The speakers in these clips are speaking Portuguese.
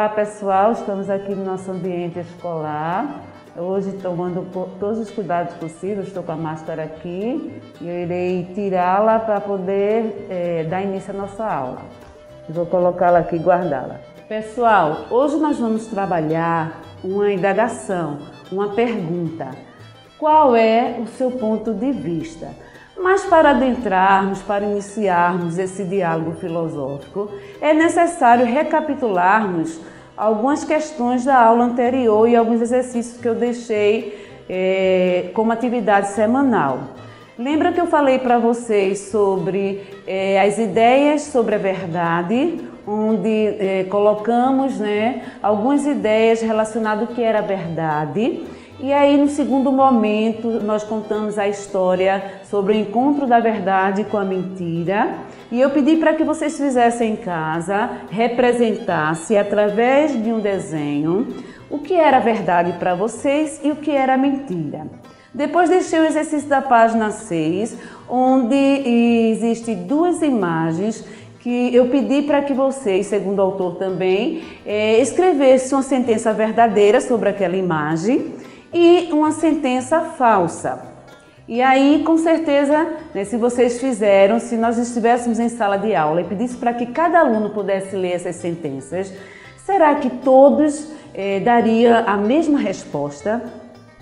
Olá pessoal, estamos aqui no nosso ambiente escolar, hoje tomando todos os cuidados possíveis, estou com a máscara aqui e eu irei tirá-la para poder dar início à nossa aula. Vou colocá-la aqui e guardá-la. Pessoal, hoje nós vamos trabalhar uma indagação, uma pergunta. Qual é o seu ponto de vista? Mas para adentrarmos, para iniciarmos esse diálogo filosófico, é necessário recapitularmos algumas questões da aula anterior e alguns exercícios que eu deixei como atividade semanal. Lembra que eu falei para vocês sobre as ideias sobre a verdade, onde colocamos algumas ideias relacionadas ao que era a verdade. E aí, no segundo momento, nós contamos a história sobre o encontro da verdade com a mentira. E eu pedi para que vocês fizessem em casa, representassem através de um desenho o que era a verdade para vocês e o que era a mentira. Depois deixei o exercício da página 6, onde existem duas imagens que eu pedi para que vocês, segundo o autor também, escrevessem uma sentença verdadeira sobre aquela imagem e uma sentença falsa. E aí, com certeza, se vocês fizeram, se nós estivéssemos em sala de aula e pedisse para que cada aluno pudesse ler essas sentenças, será que todos dariam a mesma resposta?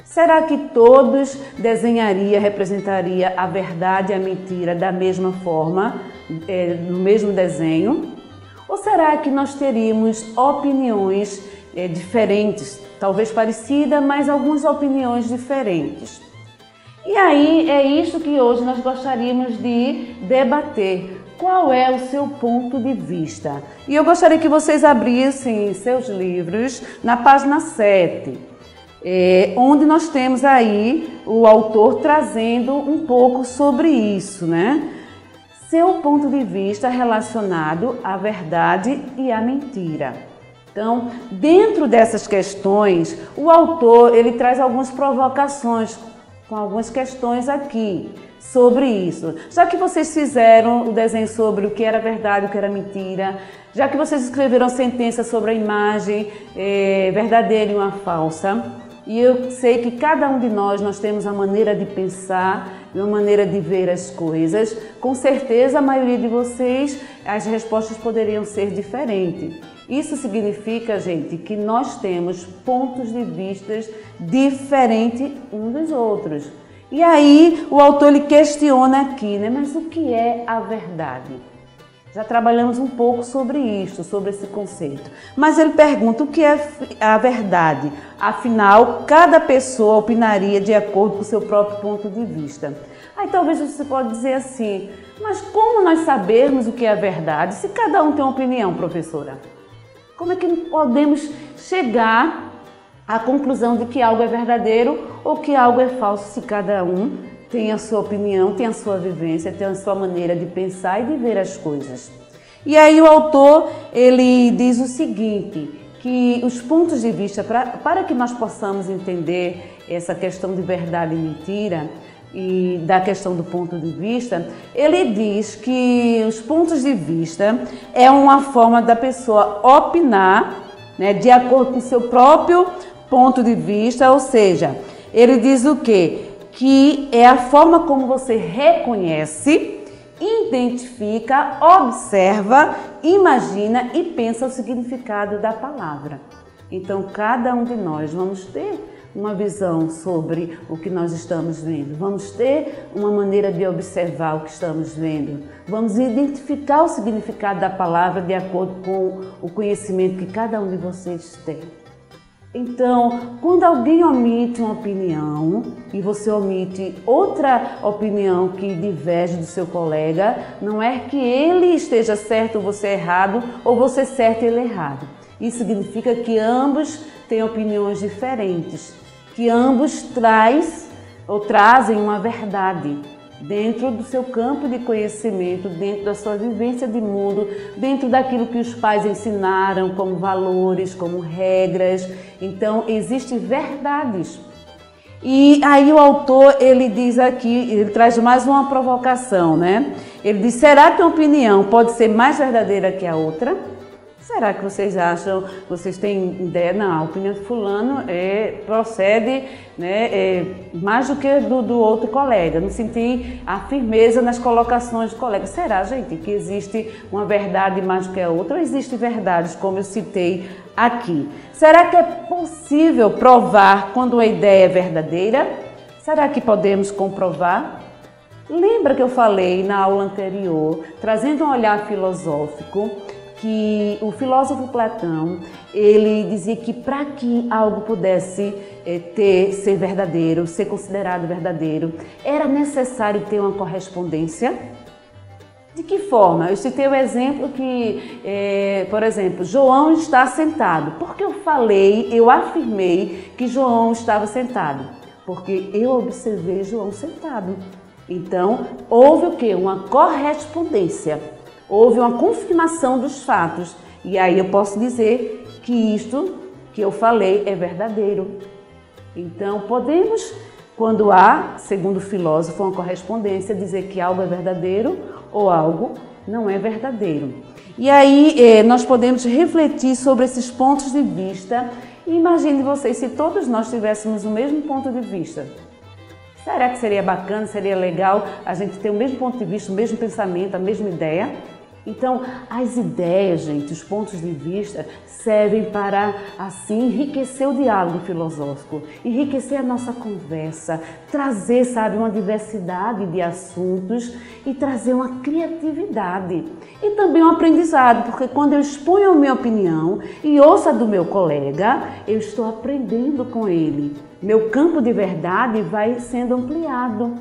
Será que todos desenhariam, representariam a verdade e a mentira da mesma forma, no mesmo desenho? Ou será que nós teríamos opiniões diferentes, talvez parecidas, mas algumas opiniões diferentes? E aí é isso que hoje nós gostaríamos de debater. Qual é o seu ponto de vista? E eu gostaria que vocês abrissem seus livros na página 7. Onde nós temos aí o autor trazendo um pouco sobre isso, Seu ponto de vista relacionado à verdade e à mentira. Então, dentro dessas questões, o autor ele traz algumas provocações, com algumas questões aqui sobre isso. Já que vocês fizeram o desenho sobre o que era verdade e o que era mentira, já que vocês escreveram sentença sobre a imagem verdadeira e uma falsa, e eu sei que cada um de nós temos a maneira de pensar, uma maneira de ver as coisas. Com certeza, a maioria de vocês, as respostas poderiam ser diferentes. Isso significa, gente, que nós temos pontos de vista diferentes uns dos outros. E aí, o autor ele questiona aqui, mas o que é a verdade? Já trabalhamos um pouco sobre isso, sobre esse conceito. Mas ele pergunta o que é a verdade. Afinal, cada pessoa opinaria de acordo com o seu próprio ponto de vista. Aí talvez você pode dizer assim, mas como nós sabemos o que é a verdade se cada um tem uma opinião, professora? Como é que podemos chegar à conclusão de que algo é verdadeiro ou que algo é falso se cada um tem a sua opinião, tem a sua vivência, tem a sua maneira de pensar e de ver as coisas? E aí o autor ele diz o seguinte, que os pontos de vista, para que nós possamos entender essa questão de verdade e mentira, e da questão do ponto de vista, ele diz que os pontos de vista é uma forma da pessoa opinar, de acordo com o seu próprio ponto de vista, ou seja, ele diz o quê? Que é a forma como você reconhece, identifica, observa, imagina e pensa o significado da palavra. Então, cada um de nós vamos ter uma visão sobre o que nós estamos vendo. Vamos ter uma maneira de observar o que estamos vendo. Vamos identificar o significado da palavra de acordo com o conhecimento que cada um de vocês tem. Então, quando alguém omite uma opinião e você omite outra opinião que diverge do seu colega, não é que ele esteja certo ou você errado, ou você certo e ele errado. Isso significa que ambos têm opiniões diferentes, que ambos trazem uma verdade dentro do seu campo de conhecimento, dentro da sua vivência de mundo, dentro daquilo que os pais ensinaram como valores, como regras. Então, existem verdades. E aí o autor, ele diz aqui, ele traz mais uma provocação, Ele diz, será que uma opinião pode ser mais verdadeira que a outra? Será que vocês acham, vocês têm ideia? Não, a opinião de fulano procede, né, mais do que do outro colega. Não senti a firmeza nas colocações do colega. Será, gente, que existe uma verdade mais do que a outra? Ou existem verdades, como eu citei aqui? Será que é possível provar quando uma ideia é verdadeira? Será que podemos comprovar? Lembra que eu falei na aula anterior, trazendo um olhar filosófico, que o filósofo Platão, ele dizia que para que algo pudesse ser verdadeiro, ser considerado verdadeiro, era necessário ter uma correspondência. De que forma? Eu citei o exemplo que, por exemplo, João está sentado. Por que eu afirmei que João estava sentado? Porque eu observei João sentado. Então, houve o quê? Uma correspondência. Houve uma confirmação dos fatos e aí eu posso dizer que isto que eu falei é verdadeiro. Então podemos, quando há, segundo o filósofo, uma correspondência, dizer que algo é verdadeiro ou algo não é verdadeiro. E aí nós podemos refletir sobre esses pontos de vista e imagine vocês se todos nós tivéssemos o mesmo ponto de vista. Será que seria bacana, seria legal a gente ter o mesmo ponto de vista, o mesmo pensamento, a mesma ideia? Então, as ideias, gente, os pontos de vista servem para, assim, enriquecer o diálogo filosófico, enriquecer a nossa conversa, trazer, sabe, uma diversidade de assuntos e trazer uma criatividade e também um aprendizado, porque quando eu exponho a minha opinião e ouço a do meu colega, eu estou aprendendo com ele. Meu campo de verdade vai sendo ampliado.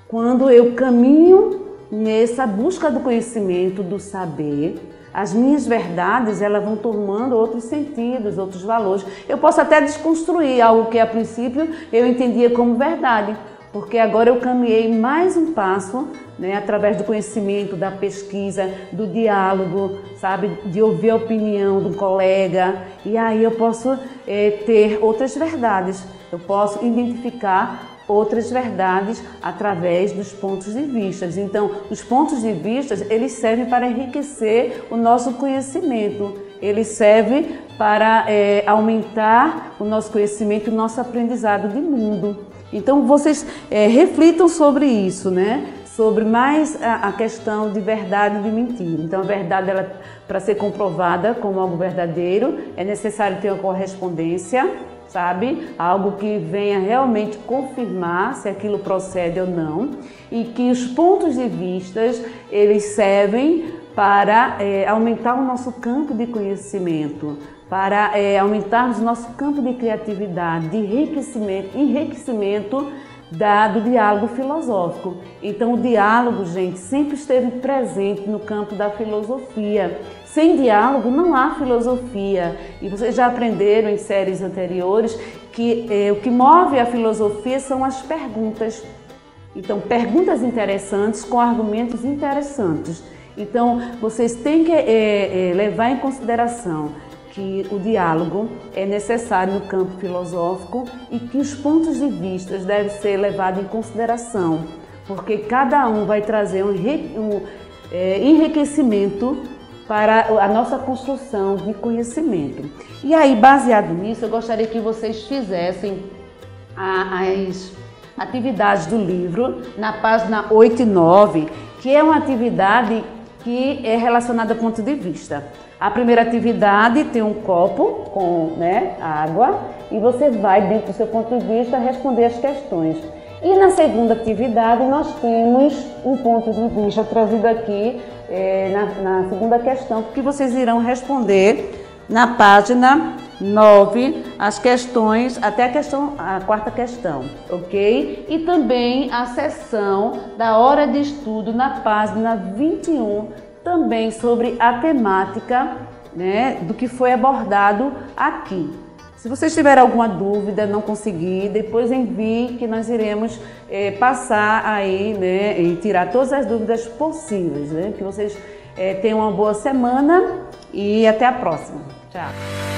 Quando eu caminho nessa busca do conhecimento, do saber, as minhas verdades elas vão tomando outros sentidos, outros valores. Eu posso até desconstruir algo que a princípio eu entendia como verdade, porque agora eu caminhei mais um passo, né, através do conhecimento, da pesquisa, do diálogo, sabe, de ouvir a opinião do colega e aí eu posso ter outras verdades, eu posso identificar outras verdades através dos pontos de vista. Então, os pontos de vista, eles servem para enriquecer o nosso conhecimento, eles servem para aumentar o nosso conhecimento e o nosso aprendizado de mundo. Então, vocês reflitam sobre isso, né? Sobre mais a questão de verdade e de mentira. Então, a verdade, para ser comprovada como algo verdadeiro, é necessário ter uma correspondência, sabe? Algo que venha realmente confirmar se aquilo procede ou não e que os pontos de vista eles servem para aumentar o nosso campo de conhecimento, para aumentarmos o nosso campo de criatividade, de enriquecimento do diálogo filosófico. Então o diálogo, gente, sempre esteve presente no campo da filosofia. Sem diálogo não há filosofia. E vocês já aprenderam em séries anteriores que o que move a filosofia são as perguntas. Então, perguntas interessantes com argumentos interessantes. Então, vocês têm que levar em consideração que o diálogo é necessário no campo filosófico e que os pontos de vista devem ser levados em consideração, porque cada um vai trazer um enriquecimento para a nossa construção de conhecimento. E aí, baseado nisso, eu gostaria que vocês fizessem as atividades do livro na página 8 e 9, que é uma atividade que é relacionada ao ponto de vista. A primeira atividade tem um copo com água e você vai, dentro do seu ponto de vista, responder as questões. E na segunda atividade nós temos um ponto de vista trazido aqui na segunda questão, que vocês irão responder na página 9 as questões, até a quarta questão, ok? E também a sessão da hora de estudo na página 21, também sobre a temática, né, do que foi abordado aqui. Se vocês tiverem alguma dúvida, não conseguir, depois envie que nós iremos passar aí, né, e tirar todas as dúvidas possíveis, né? Que vocês tenham uma boa semana e até a próxima. Tchau!